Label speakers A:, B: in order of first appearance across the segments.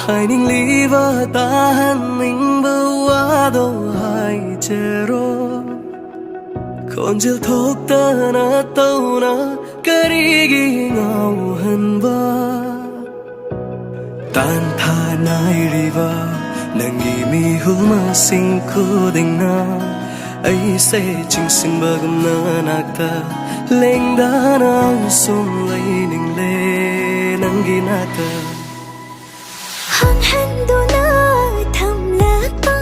A: hai ninh lý và ta hẳn mình bơ quá đâu hai chê rô còn chưa thốt ta na tâu na karigi ngau hân ba tan tha nai riva nangi mi huma sing ko ding na ai se ching sing ba gam na nakta leng da na sum lai ning le nangi nata
B: hang han do na tham la pa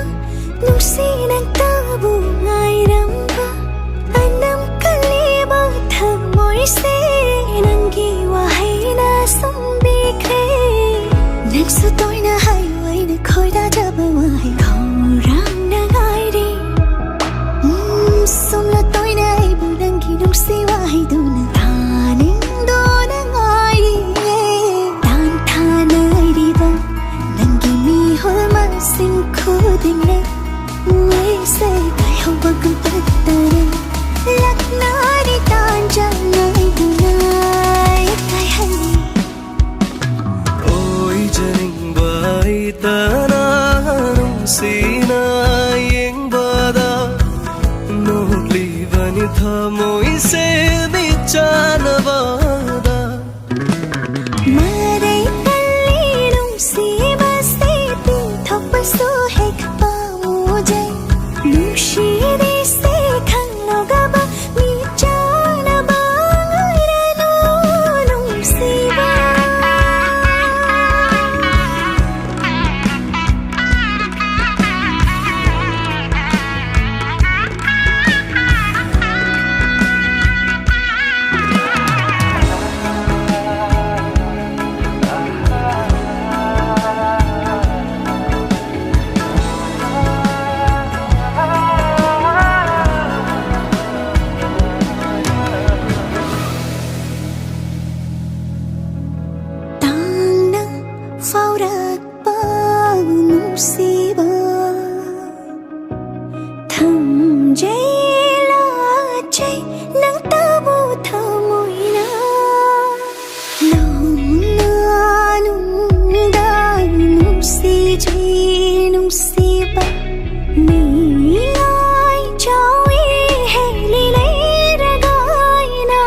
B: nung si nang ta bu ngai ram ba anam kali ba tham moi se nangi wa hai na sum bi khe nang su toi na hai wai na khoi da ja ba wai khau rang na ngai đi sum la toi na ai bu nangi nung si wa hai do na ta ning do na ngai đi tan tha nai đi ba nangi mi hol ma sing khu ding le we se kai hau ba kum ta ta lak na đi tan ja nai du nai kai hai
A: ôi janing bai ta na nung si na yeng ba da no li vani tha moi se bi cha na ba da
B: ma dei kali nung si ba se ti thok ba su he pa mu jai lu shi di se khang lo ga ba mi cha na ba ngai ra no nung si ba phao đặt bao nụ si bơ thầm dây la chay nắng ta bu thơ môi na lòng nưa nung da nụ si chay nụ si bơ mi ai cháu ý hay li lấy ra gai na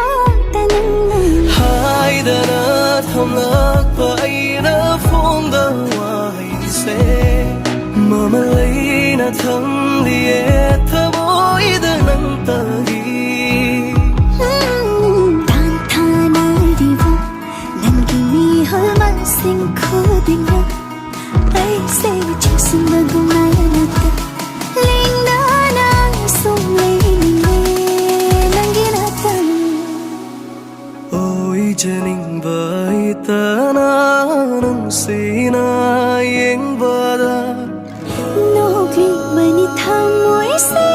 B: ta nâng
A: hai da na thầm lắc vậy na phong da wai se mama lấy na thầm đi thơ bối da nang ta gi
B: tan tha nai đi vô nangi mi hol ma sing khu ding na ai se ching sum ba gu mai na ta ling da na sum le nangi na ta
A: ôi janing bai ta na nung si na yeng ba da
B: no gli mani tham moi se